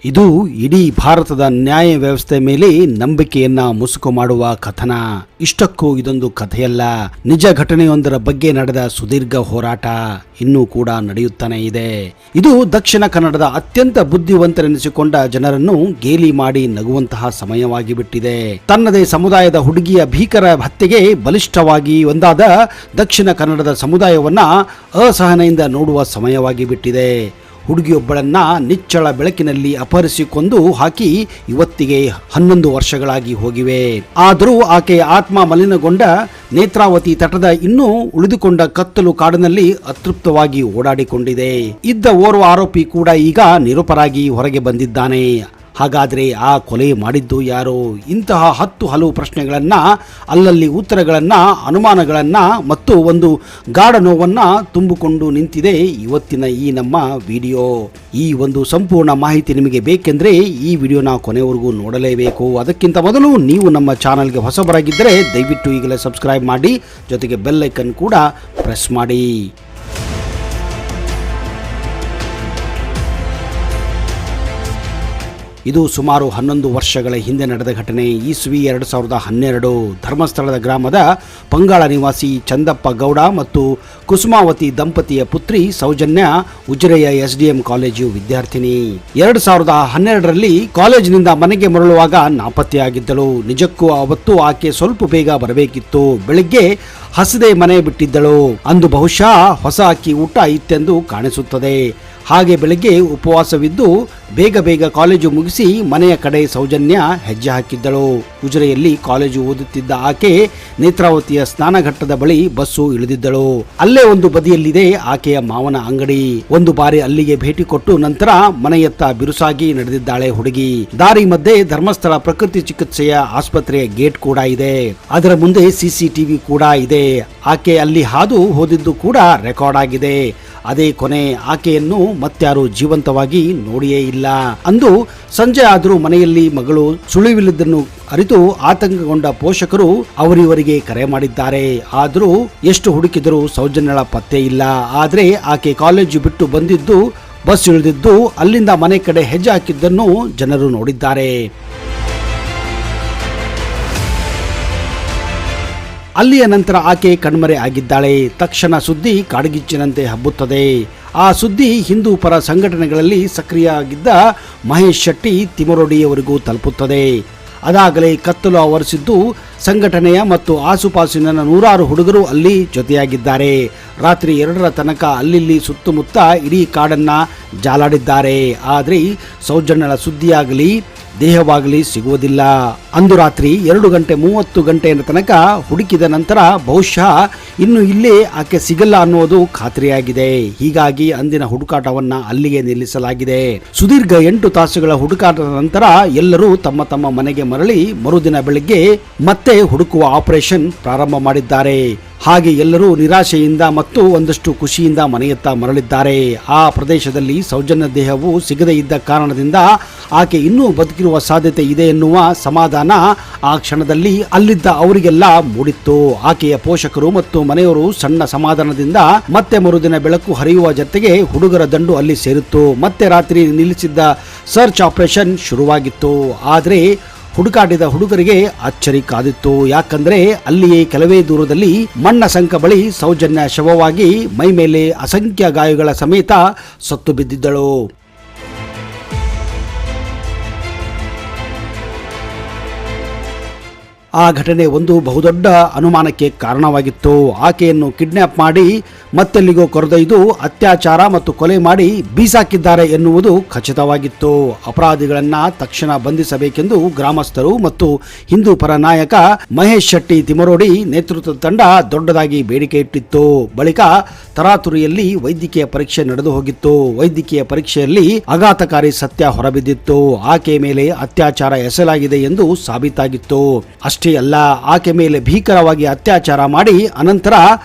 ಇದು ಇಡೀ ಭಾರತದ ನ್ಯಾಯ ವ್ಯವಸ್ಥೆ ಮೇಲೆ ನಂಬಿಕೆಯನ್ನ ಮುಸುಕು ಮಾಡುವ ಕಥನ. ಇಷ್ಟಕ್ಕೂ ಇದೊಂದು ಕಥೆಯಲ್ಲ, ನಿಜ ಘಟನೆಯೊಂದರ ಬಗ್ಗೆ ನಡೆದ ಸುದೀರ್ಘ ಹೋರಾಟ ಇನ್ನೂ ಕೂಡ ನಡೆಯುತ್ತಾನೆ ಇದೆ. ಇದು ದಕ್ಷಿಣ ಕನ್ನಡದ ಅತ್ಯಂತ ಬುದ್ಧಿವಂತರೆನಿಸಿಕೊಂಡ ಜನರನ್ನು ಗೇಲಿ ಮಾಡಿ ನಗುವಂತಹ ಸಮಯವಾಗಿ ಬಿಟ್ಟಿದೆ. ತನ್ನದೇ ಸಮುದಾಯದ ಹುಡುಗಿಯ ಭೀಕರ ಹತ್ಯೆಗೆ ಬಲಿಷ್ಠವಾಗಿ ಒಂದಾದ ದಕ್ಷಿಣ ಕನ್ನಡದ ಸಮುದಾಯವನ್ನ ಅಸಹನೆಯಿಂದ ನೋಡುವ ಸಮಯವಾಗಿ ಬಿಟ್ಟಿದೆ. ಹುಡುಗಿಯೊಬ್ಬಳನ್ನ ನಿಚ್ಚಳ ಬೆಳಕಿನಲ್ಲಿ ಅಪಹರಿಸಿಕೊಂಡು ಹಾಕಿ ಇವತ್ತಿಗೆ 11 ವರ್ಷಗಳಾಗಿ ಹೋಗಿವೆ. ಆದರೂ ಆಕೆಯ ಆತ್ಮ ಮಲಿನಗೊಂಡ ನೇತ್ರಾವತಿ ತಟದ ಇನ್ನೂ ಉಳಿದುಕೊಂಡ ಕತ್ತಲು ಕಾಡಿನಲ್ಲಿ ಅತೃಪ್ತವಾಗಿ ಓಡಾಡಿಕೊಂಡಿದೆ. ಇದ್ದ ಓರ್ವ ಆರೋಪಿ ಕೂಡ ಈಗ ನಿರಪರಾಗಿ ಹೊರಗೆ ಬಂದಿದ್ದಾನೆ. ಹಾಗಾದ್ರೆ ಆ ಕೊಲೆ ಮಾಡಿದ್ದು ಯಾರು? ಇಂತಹ 10 ಹಲವು ಪ್ರಶ್ನೆಗಳನ್ನ, ಅಲ್ಲಲ್ಲಿ ಉತ್ತರಗಳನ್ನ, ಅನುಮಾನಗಳನ್ನ ಮತ್ತು ಒಂದು ಗಾಢ ನೋವನ್ನ ತುಂಬಿಕೊಂಡು ನಿಂತಿದೆ ಇವತ್ತಿನ ಈ ನಮ್ಮ ವಿಡಿಯೋ. ಈ ಒಂದು ಸಂಪೂರ್ಣ ಮಾಹಿತಿ ನಿಮಗೆ ಬೇಕೆಂದ್ರೆ ಈ ವಿಡಿಯೋನ ಕೊನೆವರೆಗೂ ನೋಡಲೇಬೇಕು. ಅದಕ್ಕಿಂತ ಮೊದಲು ನೀವು ನಮ್ಮ ಚಾನಲ್ಗೆ ಹೊಸಬರಾಗಿದ್ದರೆ ದಯವಿಟ್ಟು ಈಗಲೇ ಸಬ್ಸ್ಕ್ರೈಬ್ ಮಾಡಿ, ಜೊತೆಗೆ ಬೆಲ್ ಐಕನ್ ಕೂಡ ಪ್ರೆಸ್ ಮಾಡಿ. ಇದು ಸುಮಾರು 11 ವರ್ಷಗಳ ಹಿಂದೆ ನಡೆದ ಘಟನೆ. ಇಸ್ವಿ 2012 ಧರ್ಮಸ್ಥಳದ ಗ್ರಾಮದ ಪಂಗಾಳ ನಿವಾಸಿ ಚಂದಪ್ಪ ಗೌಡ ಮತ್ತು ಕುಸುಮಾವತಿ ದಂಪತಿಯ ಪುತ್ರಿ ಸೌಜನ್ಯ ಉಜಿರೆಯ SDM ಕಾಲೇಜು ವಿದ್ಯಾರ್ಥಿನಿ. 2012ರಲ್ಲಿ ಕಾಲೇಜಿನಿಂದ ಮನೆಗೆ ಮರಳುವಾಗ ನಾಪತ್ತೆಯಾಗಿದ್ದಳು. ನಿಜಕ್ಕೂ ಅವತ್ತು ಆಕೆ ಸ್ವಲ್ಪ ಬೇಗ ಬರಬೇಕಿತ್ತು. ಬೆಳಿಗ್ಗೆ ಹಸದೆ ಮನೆ ಬಿಟ್ಟಿದ್ದಳು. ಅಂದು ಬಹುಶಃ ಹೊಸ ಅಕ್ಕಿ ಊಟ ಇತ್ತೆಂದು ಕಾಣಿಸುತ್ತದೆ. ಹಾಗೆ ಬೆಳಗ್ಗೆ ಉಪವಾಸವಿದ್ದು ಬೇಗ ಕಾಲೇಜು ಮುಗಿಸಿ ಮನೆಯ ಕಡೆ ಸೌಜನ್ಯ ಹೆಜ್ಜೆ ಹಾಕಿದ್ದಳು. ಉಜಿರೆಯಲ್ಲಿ ಕಾಲೇಜು ಓದುತ್ತಿದ್ದ ಆಕೆ ನೇತ್ರಾವತಿಯ ಸ್ನಾನಘಟ್ಟದ ಬಳಿ ಬಸ್ಸು ಇಳಿದಿದ್ದಳು. ಅಲ್ಲೇ ಒಂದು ಬದಿಯಲ್ಲಿದೆ ಆಕೆಯ ಮಾವನ ಅಂಗಡಿ. ಒಂದು ಬಾರಿ ಅಲ್ಲಿಗೆ ಭೇಟಿ ಕೊಟ್ಟು ನಂತರ ಮನೆಯತ್ತ ಬಿರುಸಾಗಿ ನಡೆದಿದ್ದಾಳೆ ಹುಡುಗಿ. ದಾರಿ ಮಧ್ಯೆ ಧರ್ಮಸ್ಥಳ ಪ್ರಕೃತಿ ಚಿಕಿತ್ಸೆಯ ಆಸ್ಪತ್ರೆಯ ಗೇಟ್ ಕೂಡ ಇದೆ. ಅದರ ಮುಂದೆ CCTV ಕೂಡ ಇದೆ. ಆಕೆ ಅಲ್ಲಿ ಹಾದು ಹೋದಿದ್ದು ಕೂಡ ರೆಕಾರ್ಡ್ ಆಗಿದೆ. ಅದೇ ಕೊನೆ. ಆಕೆಯನ್ನು ಮತ್ಯಾರು ಜೀವಂತವಾಗಿ ನೋಡಿಯೇ ಇಲ್ಲ. ಅಂದು ಸಂಜೆ ಆದರೂ ಮನೆಯಲ್ಲಿ ಮಗಳು ಸುಳಿವಿಲ್ಲದನ್ನು ಅರಿತು ಆತಂಕಗೊಂಡ ಪೋಷಕರು ಅವರಿವರಿಗೆ ಕರೆ ಮಾಡಿದ್ದಾರೆ. ಆದರೂ ಎಷ್ಟು ಹುಡುಕಿದರೂ ಸೌಜನ್ಯಳ ಪತ್ತೆ ಇಲ್ಲ. ಆದರೆ ಆಕೆ ಕಾಲೇಜು ಬಿಟ್ಟು ಬಂದಿದ್ದು, ಬಸ್ ಇಳಿದಿದ್ದು, ಅಲ್ಲಿಂದ ಮನೆ ಕಡೆ ಹೆಜ್ಜೆ ಹಾಕಿದ್ದನ್ನು ಜನರು ನೋಡಿದ್ದಾರೆ. ಅಲ್ಲಿಯ ನಂತರ ಆಕೆ ಕಣ್ಮರೆ ಆಗಿದ್ದಾಳೆ. ತಕ್ಷಣ ಸುದ್ದಿ ಕಾಡ್ಗಿಚ್ಚಿನಂತೆ ಹಬ್ಬುತ್ತದೆ. ಆ ಸುದ್ದಿ ಹಿಂದೂ ಪರ ಸಂಘಟನೆಗಳಲ್ಲಿ ಸಕ್ರಿಯವಾಗಿದ್ದ ಮಹೇಶ್ ಶೆಟ್ಟಿ ತಿಮರೋಡಿಯವರೆಗೂ ತಲುಪುತ್ತದೆ. ಅದಾಗಲೇ ಕತ್ತಲು ಆವರಿಸಿದ್ದು ಸಂಘಟನೆಯ ಮತ್ತು ಆಸುಪಾಸಿನ 100 ಹುಡುಗರು ಅಲ್ಲಿ ಜೊತೆಯಾಗಿದ್ದಾರೆ. ರಾತ್ರಿ 2ರ ತನಕ ಅಲ್ಲಿ ಸುತ್ತಮುತ್ತ ಇಡೀ ಕಾಡನ್ನ ಜಾಲಾಡಿದ್ದಾರೆ. ಆದರೆ ಸೌಜನ್ಯಳ ಸುದ್ದಿಯಾಗಲಿ ದೇಹವಾಗಲಿ ಸಿಗುವುದಿಲ್ಲ. ಅಂದು ರಾತ್ರಿ 2:30 ತನಕ ಹುಡುಕಿದ ನಂತರ ಬಹುಶಃ ಇನ್ನು ಇಲ್ಲೇ ಆಕೆ ಸಿಗಲ್ಲ ಅನ್ನೋದು ಖಾತ್ರಿಯಾಗಿದೆ. ಹೀಗಾಗಿ ಅಂದಿನ ಹುಡುಕಾಟವನ್ನ ಅಲ್ಲಿಗೆ ನಿಲ್ಲಿಸಲಾಗಿದೆ. ಸುದೀರ್ಘ 8 ತಾಸುಗಳ ಹುಡುಕಾಟದ ನಂತರ ಎಲ್ಲರೂ ತಮ್ಮ ಮನೆಗೆ ಮರಳಿ ಮರುದಿನ ಬೆಳಿಗ್ಗೆ ಮತ್ತೆ ಹುಡುಕುವ ಆಪರೇಷನ್ ಪ್ರಾರಂಭ ಮಾಡಿದ್ದಾರೆ. ಹಾಗೆ ಎಲ್ಲರೂ ನಿರಾಶೆಯಿಂದ ಮತ್ತು ಒಂದಷ್ಟು ಖುಷಿಯಿಂದ ಮನೆಯತ್ತ ಮರಳಿದ್ದಾರೆ. ಆ ಪ್ರದೇಶದಲ್ಲಿ ಸೌಜನ್ಯ ದೇಹವು ಸಿಗದೇ ಇದ್ದ ಕಾರಣದಿಂದ ಆಕೆ ಇನ್ನೂ ಬದುಕಿರುವ ಸಾಧ್ಯತೆ ಇದೆ ಎನ್ನುವ ಸಮಾಧಾನ ಆ ಕ್ಷಣದಲ್ಲಿ ಅಲ್ಲಿದ್ದ ಅವರಿಗೆಲ್ಲ ಮೂಡಿತ್ತು. ಆಕೆಯ ಪೋಷಕರು ಮತ್ತು ಮನೆಯವರು ಸಣ್ಣ ಸಮಾಧಾನದಿಂದ ಮತ್ತೆ ಮರುದಿನ ಬೆಳಕು ಹರಿಯುವ ಜೊತೆಗೆ ಹುಡುಗರ ದಂಡು ಅಲ್ಲಿ ಸೇರಿತ್ತು. ಮತ್ತೆ ರಾತ್ರಿ ನಿಲ್ಲಿಸಿದ್ದ ಸರ್ಚ್ ಆಪರೇಷನ್ ಶುರುವಾಗಿತ್ತು. ಆದರೆ ಹುಡುಕಾಡಿದ ಹುಡುಗರಿಗೆ ಅಚ್ಚರಿ ಕಾದಿತ್ತು. ಯಾಕಂದ್ರೆ ಅಲ್ಲಿಯೇ ಕೆಲವೇ ದೂರದಲ್ಲಿ ಮಣ್ಣಸಂಕ ಬಳಿ ಸೌಜನ್ಯ ಶವವಾಗಿ ಮೈ ಮೇಲೆ ಅಸಂಖ್ಯ ಗಾಯಗಳ ಸಮೇತ ಸತ್ತು ಬಿದ್ದಿದ್ದಳು. ಆ ಘಟನೆ ಒಂದು ಬಹುದೊಡ್ಡ ಅನುಮಾನಕ್ಕೆ ಕಾರಣವಾಗಿತ್ತು. ಆಕೆಯನ್ನು ಕಿಡ್ನಾಪ್ ಮಾಡಿ ಮತ್ತೆಲ್ಲಿಗೋ ಕರೆದೊಯ್ದು ಅತ್ಯಾಚಾರ ಮತ್ತು ಕೊಲೆ ಮಾಡಿ ಬೀಸಾಕಿದ್ದಾರೆ ಎನ್ನುವುದು ಖಚಿತವಾಗಿತ್ತು. ಅಪರಾಧಿಗಳನ್ನ ತಕ್ಷಣ ಬಂಧಿಸಬೇಕೆಂದು ಗ್ರಾಮಸ್ಥರು ಮತ್ತು ಹಿಂದೂ ಪರ ನಾಯಕ ಮಹೇಶ್ ಶೆಟ್ಟಿ ತಿಮರೋಡಿ ನೇತೃತ್ವದ ತಂಡ ದೊಡ್ಡದಾಗಿ ಬೇಡಿಕೆ ಇಟ್ಟಿತ್ತು. ಬಳಿಕ ತರಾತುರಿಯಲ್ಲಿ ವೈದ್ಯಕೀಯ ಪರೀಕ್ಷೆ ನಡೆದು ಹೋಗಿತ್ತು. ವೈದ್ಯಕೀಯ ಪರೀಕ್ಷೆಯಲ್ಲಿ ಆಘಾತಕಾರಿ ಸತ್ಯ ಹೊರಬಿದ್ದಿತ್ತು. ಆಕೆಯ ಮೇಲೆ ಅತ್ಯಾಚಾರ ಎಸಲಾಗಿದೆ ಎಂದು ಸಾಬೀತಾಗಿತ್ತು. ಅಷ್ಟೇ ಅಲ್ಲ, ಆಕೆ ಮೇಲೆ ಭೀಕರವಾಗಿ ಅತ್ಯಾಚಾರ ಮಾಡಿ ಅನಂತರ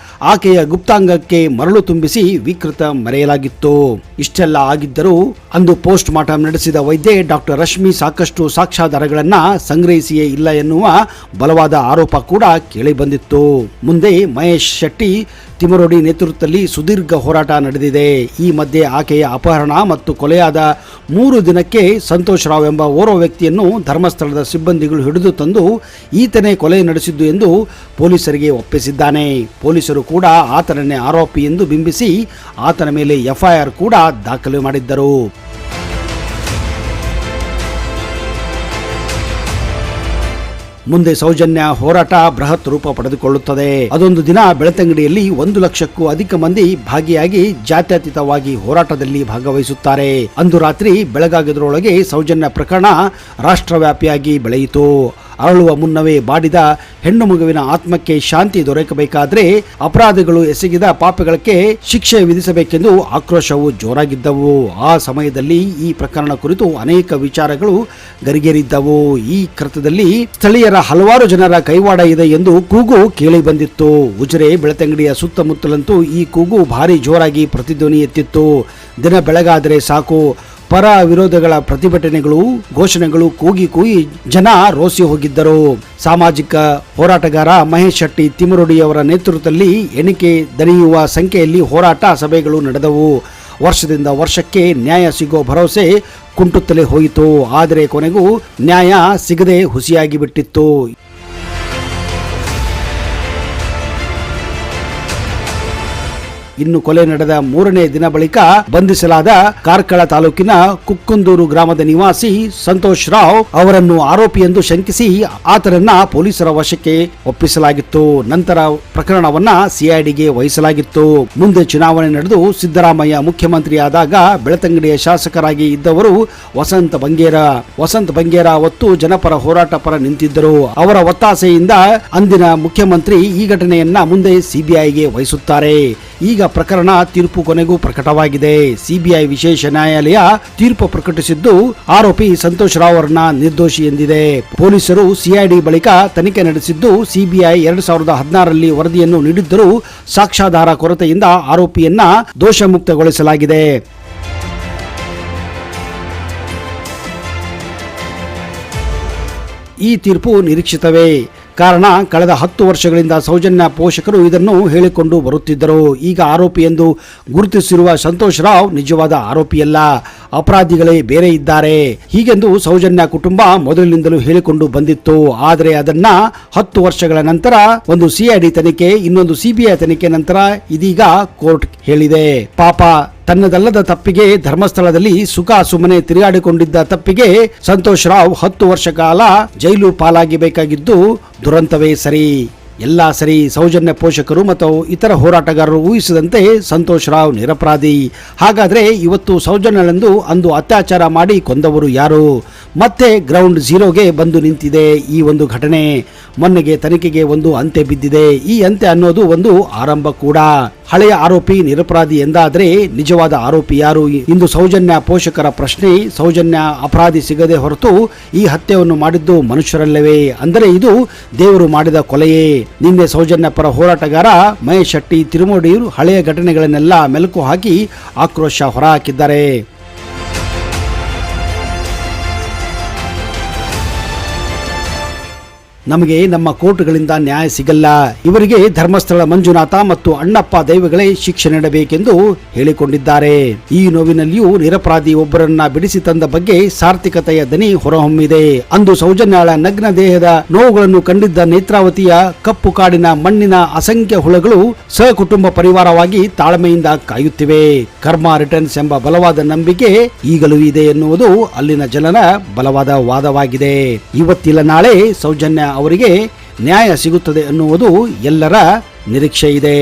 ಆಕೆಯ ಗುಪ್ತಾಂಗಕ್ಕೆ ಮರಳು ತುಂಬಿಸಿ ವಿಕೃತ ಮರೆಯಲಾಗಿತ್ತು. ಇಷ್ಟೆಲ್ಲ ಆಗಿದ್ದರೂ ಅಂದು ಪೋಸ್ಟ್ ಮಾರ್ಟಮ್ ನಡೆಸಿದ ವೈದ್ಯೆ ಡಾಕ್ಟರ್ ರಶ್ಮಿ ಸಾಕಷ್ಟು ಸಾಕ್ಷ್ಯಾಧಾರಗಳನ್ನ ಸಂಗ್ರಹಿಸಿಯೇ ಇಲ್ಲ ಎನ್ನುವ ಬಲವಾದ ಆರೋಪ ಕೂಡ ಕೇಳಿ ಬಂದಿತ್ತು. ಮುಂದೆ ಮಹೇಶ್ ಶೆಟ್ಟಿ ತಿಮರೋಡಿ ನೇತೃತ್ವದಲ್ಲಿ ಸುದೀರ್ಘ ಹೋರಾಟ ನಡೆದಿದೆ. ಈ ಮಧ್ಯೆ ಆಕೆಯ ಅಪಹರಣ ಮತ್ತು ಕೊಲೆಯಾದ 3 ದಿನಕ್ಕೆ ಸಂತೋಷ್ ರಾವ್ ಎಂಬ ಓರ್ವ ವ್ಯಕ್ತಿಯನ್ನು ಧರ್ಮಸ್ಥಳದ ಸಿಬ್ಬಂದಿಗಳು ಹಿಡಿದು ತಂದು ಈತನೇ ಕೊಲೆ ನಡೆಸಿದ್ದು ಎಂದು ಪೊಲೀಸರಿಗೆ ಒಪ್ಪಿಸಿದ್ದಾನೆ. ಪೊಲೀಸರು ಕೂಡ ಆತನನ್ನೇ ಆರೋಪಿ ಎಂದು ಬಿಂಬಿಸಿ ಆತನ ಮೇಲೆ ಎಫ್ಐಆರ್ ಕೂಡ ದಾಖಲು ಮಾಡಿದ್ದರು. ಮುಂದೆ ಸೌಜನ್ಯ ಹೋರಾಟ ಬೃಹತ್ ರೂಪ ಪಡೆದುಕೊಳ್ಳುತ್ತದೆ. ಅದೊಂದು ದಿನ ಬೆಳ್ತಂಗಡಿಯಲ್ಲಿ 1 ಲಕ್ಷಕ್ಕೂ ಅಧಿಕ ಮಂದಿ ಭಾಗಿಯಾಗಿ ಜಾತ್ಯತೀತವಾಗಿ ಹೋರಾಟದಲ್ಲಿ ಭಾಗವಹಿಸುತ್ತಾರೆ. ಅಂದು ರಾತ್ರಿ ಬೆಳಗಾಗದ್ರೊಳಗೆ ಸೌಜನ್ಯ ಪ್ರಕರಣ ರಾಷ್ಟ್ರವ್ಯಾಪಿಯಾಗಿ ಬೆಳೆಯಿತು. ಅರಳುವ ಮುನ್ನವೇ ಬಾಡಿದ ಹೆಣ್ಣು ಮಗುವಿನ ಆತ್ಮಕ್ಕೆ ಶಾಂತಿ ದೊರಕಬೇಕಾದ್ರೆ ಅಪರಾಧಿಗಳು ಎಸಗಿದ ಪಾಪಗಳಿಗೆ ಶಿಕ್ಷೆ ವಿಧಿಸಬೇಕೆಂದು ಆಕ್ರೋಶವು ಜೋರಾಗಿದ್ದವು. ಆ ಸಮಯದಲ್ಲಿ ಈ ಪ್ರಕರಣ ಕುರಿತು ಅನೇಕ ವಿಚಾರಗಳು ಗರಿಗೆರಿದ್ದವು. ಈ ಕೃತ್ಯದಲ್ಲಿ ಸ್ಥಳೀಯರ ಹಲವಾರು ಜನರ ಕೈವಾಡ ಇದೆ ಎಂದು ಕೂಗು ಕೇಳಿ ಬಂದಿತ್ತು. ಉಜಿರೆ ಬೆಳ್ತಂಗಡಿಯ ಸುತ್ತಮುತ್ತಲಂತೂ ಈ ಕೂಗು ಭಾರಿ ಜೋರಾಗಿ ಪ್ರತಿಧ್ವನಿ ಎತ್ತಿತ್ತು. ದಿನ ಬೆಳಗಾದರೆ ಸಾಕು ಪರ ವಿರೋಧಗಳ ಪ್ರತಿಭಟನೆಗಳು, ಘೋಷಣೆಗಳು ಕೂಗಿ ಜನ ರೋಸಿ ಹೋಗಿದ್ದರು. ಸಾಮಾಜಿಕ ಹೋರಾಟಗಾರ ಮಹೇಶ್ ಶೆಟ್ಟಿ ತಿಮರೊಡಿಯವರ ನೇತೃತ್ವದಲ್ಲಿ ಎಣಿಕೆ ದಣಿಯುವ ಸಂಖ್ಯೆಯಲ್ಲಿ ಹೋರಾಟ ಸಭೆಗಳು ನಡೆದವು. ವರ್ಷದಿಂದ ವರ್ಷಕ್ಕೆ ನ್ಯಾಯ ಸಿಗೋ ಭರವಸೆ ಕುಂಟುತ್ತಲೇ ಹೋಯಿತು. ಆದರೆ ಕೊನೆಗೂ ನ್ಯಾಯ ಸಿಗದೆ ಹುಸಿಯಾಗಿ ಬಿಟ್ಟಿತ್ತು. ಇನ್ನು ಕೊಲೆ ನಡೆದ 3ನೇ ದಿನ ಬಳಿಕ ಬಂಧಿಸಲಾದ ಕಾರ್ಕಳ ತಾಲೂಕಿನ ಕುಕ್ಕುಂದೂರು ಗ್ರಾಮದ ನಿವಾಸಿ ಸಂತೋಷ್ ರಾವ್ ಅವರನ್ನು ಆರೋಪಿ ಎಂದು ಶಂಕಿಸಿ ಆತನನ್ನ ಪೊಲೀಸರ ವಶಕ್ಕೆ ಒಪ್ಪಿಸಲಾಗಿತ್ತು. ನಂತರ ಪ್ರಕರಣವನ್ನ ಸಿಐಡಿಗೆ ವಹಿಸಲಾಗಿತ್ತು. ಮುಂದೆ ಚುನಾವಣೆ ನಡೆದು ಸಿದ್ದರಾಮಯ್ಯ ಮುಖ್ಯಮಂತ್ರಿಯಾದಾಗ ಬೆಳ್ತಂಗಡಿಯ ಶಾಸಕರಾಗಿ ಇದ್ದವರು ವಸಂತ ಬಂಗೇರ ಅವತ್ತು ಜನಪರ ಹೋರಾಟ ಪರ ನಿಂತಿದ್ದರು. ಅವರ ಒತ್ತಾಸೆಯಿಂದ ಅಂದಿನ ಮುಖ್ಯಮಂತ್ರಿ ಈ ಘಟನೆಯನ್ನ ಮುಂದೆ ಸಿಬಿಐಗೆ ವಹಿಸುತ್ತಾರೆ. ಈಗ ಪ್ರಕರಣ ತೀರ್ಪು ಕೊನೆಗೂ ಪ್ರಕಟವಾಗಿದೆ. ಸಿಬಿಐ ವಿಶೇಷ ನ್ಯಾಯಾಲಯ ತೀರ್ಪು ಪ್ರಕಟಿಸಿದ್ದು ಆರೋಪಿ ಸಂತೋಷ್ ರಾವ್ ಅವರನ್ನ ನಿರ್ದೋಷಿ ಎಂದಿದೆ. ಪೊಲೀಸರು ಸಿಐಡಿ ಬಳಿಕ ತನಿಖೆ ನಡೆಸಿದ್ದು ಸಿಬಿಐ 2016ರಲ್ಲಿ ವರದಿಯನ್ನು ನೀಡಿದ್ದರೂ ಸಾಕ್ಷ್ಯಾಧಾರ ಕೊರತೆಯಿಂದ ಆರೋಪಿಯನ್ನ ದೋಷಮುಕ್ತಗೊಳಿಸಲಾಗಿದೆ. ಈ ತೀರ್ಪು ನಿರೀಕ್ಷಿತವೇ. ಕಾರಣ ಕಳೆದ 10 ವರ್ಷಗಳಿಂದ ಸೌಜನ್ಯ ಪೋಷಕರು ಇದನ್ನು ಹೇಳಿಕೊಂಡು ಬರುತ್ತಿದ್ದರು. ಈಗ ಆರೋಪಿ ಎಂದು ಗುರುತಿಸಿರುವ ಸಂತೋಷ್ ರಾವ್ ನಿಜವಾದ ಆರೋಪಿಯಲ್ಲ, ಅಪರಾಧಿಗಳೇ ಬೇರೆ ಇದ್ದಾರೆ ಹೀಗೆಂದು ಸೌಜನ್ಯ ಕುಟುಂಬ ಮೊದಲಿನಿಂದಲೂ ಹೇಳಿಕೊಂಡು ಬಂದಿತ್ತು. ಆದರೆ ಅದನ್ನ 10 ವರ್ಷಗಳ ನಂತರ ಒಂದು ಸಿಐಡಿ ತನಿಖೆ, ಇನ್ನೊಂದು ಸಿಬಿಐ ತನಿಖೆ ನಂತರ ಇದೀಗ ಕೋರ್ಟ್ ಹೇಳಿದೆ. ಪಾಪ ತನ್ನದಲ್ಲದ ತಪ್ಪಿಗೆ ಧರ್ಮಸ್ಥಳದಲ್ಲಿ ಸುಮ್ಮನೆ ತಿರುಗಾಡಿಕೊಂಡಿದ್ದ ತಪ್ಪಿಗೆ ಸಂತೋಷ್ ರಾವ್ 10 ವರ್ಷ ಕಾಲ ಜೈಲು ಪಾಲಾಗಬೇಕಾಗಿದ್ದು ದುರಂತವೇ ಸರಿ. ಎಲ್ಲ ಸರಿ. ಸೌಜನ್ಯ ಪೋಷಕರು ಮತ್ತು ಇತರ ಹೋರಾಟಗಾರರು ಊಹಿಸಿದಂತೆ ಸಂತೋಷ್ ರಾವ್ ನಿರಪರಾಧಿ. ಹಾಗಾದ್ರೆ ಇವತ್ತು ಸೌಜನ್ಯಳೆಂದು ಅಂದು ಅತ್ಯಾಚಾರ ಮಾಡಿ ಕೊಂದವರು ಯಾರು? ಮತ್ತೆ ಗ್ರೌಂಡ್ ಝೀರೋಗೆ ಬಂದು ನಿಂತಿದೆ ಈ ಒಂದು ಘಟನೆ. ಮೊನ್ನೆಗೆ ತನಿಖೆಗೆ ಒಂದು ಅಂತ್ಯ ಬಿದ್ದಿದೆ. ಈ ಅಂತ್ಯ ಅನ್ನೋದು ಒಂದು ಆರಂಭ ಕೂಡ. ಹಳೆಯ ಆರೋಪಿ ನಿರಪರಾಧಿ ಎಂದಾದರೆ ನಿಜವಾದ ಆರೋಪಿ ಯಾರು? ಇಂದು ಸೌಜನ್ಯ ಪೋಷಕರ ಪ್ರಶ್ನೆ. ಸೌಜನ್ಯ ಅಪರಾಧಿ ಸಿಗದೆ ಹೊರತು ಈ ಹತ್ಯೆಯನ್ನು ಮಾಡಿದ್ದು ಮನುಷ್ಯರಲ್ಲವೇ? ಅಂದರೆ ಇದು ದೇವರು ಮಾಡಿದ ಕೊಲೆಯೇ? ನಿನ್ನೆ ಸೌಜನ್ಯ ಪರ ಹೋರಾಟಗಾರ ಮಹೇಶ್ ಶೆಟ್ಟಿ ತಿರುಮೋಡಿಯವರು ಹಳೆಯ ಘಟನೆಗಳನ್ನೆಲ್ಲ ಮೆಲುಕು ಹಾಕಿ ಆಕ್ರೋಶ ಹೊರಹಾಕಿದ್ದಾರೆ. ನಮಗೆ ನಮ್ಮ ಕೋರ್ಟ್ಗಳಿಂದ ನ್ಯಾಯ ಸಿಗಲ್ಲ. ಇವರಿಗೆ ಧರ್ಮಸ್ಥಳ ಮಂಜುನಾಥ ಮತ್ತು ಅಣ್ಣಪ್ಪ ದೈವಗಳೇ ಶಿಕ್ಷೆ ನೀಡಬೇಕೆಂದು ಹೇಳಿಕೊಂಡಿದ್ದಾರೆ. ಈ ನೋವಿನಲ್ಲಿಯೂ ನಿರಪರಾಧಿ ಒಬ್ಬರನ್ನ ಬಿಡಿಸಿ ತಂದ ಬಗ್ಗೆ ಸಾರ್ಥಕತೆಯ ದನಿ ಹೊರಹೊಮ್ಮಿದೆ. ಅಂದು ಸೌಜನ್ಯಳ ನಗ್ನ ದೇಹದ ನೋವುಗಳನ್ನು ಕಂಡಿದ್ದ ನೇತ್ರಾವತಿಯ ಕಪ್ಪು ಕಾಡಿನ ಮಣ್ಣಿನ ಅಸಂಖ್ಯ ಹುಳಗಳು ಸಹಕುಟುಂಬ ಪರಿವಾರವಾಗಿ ತಾಳ್ಮೆಯಿಂದ ಕಾಯುತ್ತಿವೆ. ಕರ್ಮ ರಿಟರ್ನ್ಸ್ ಎಂಬ ಬಲವಾದ ನಂಬಿಕೆ ಈಗಲೂ ಇದೆ ಎನ್ನುವುದು ಅಲ್ಲಿನ ಜನರ ಬಲವಾದ ವಾದವಾಗಿದೆ. ಇವತ್ತಿಲ್ಲ ನಾಳೆ ಸೌಜನ್ಯ ಅವರಿಗೆ ನ್ಯಾಯ ಸಿಗುತ್ತದೆ ಅನ್ನುವುದು ಎಲ್ಲರ ನಿರೀಕ್ಷೆ ಇದೆ.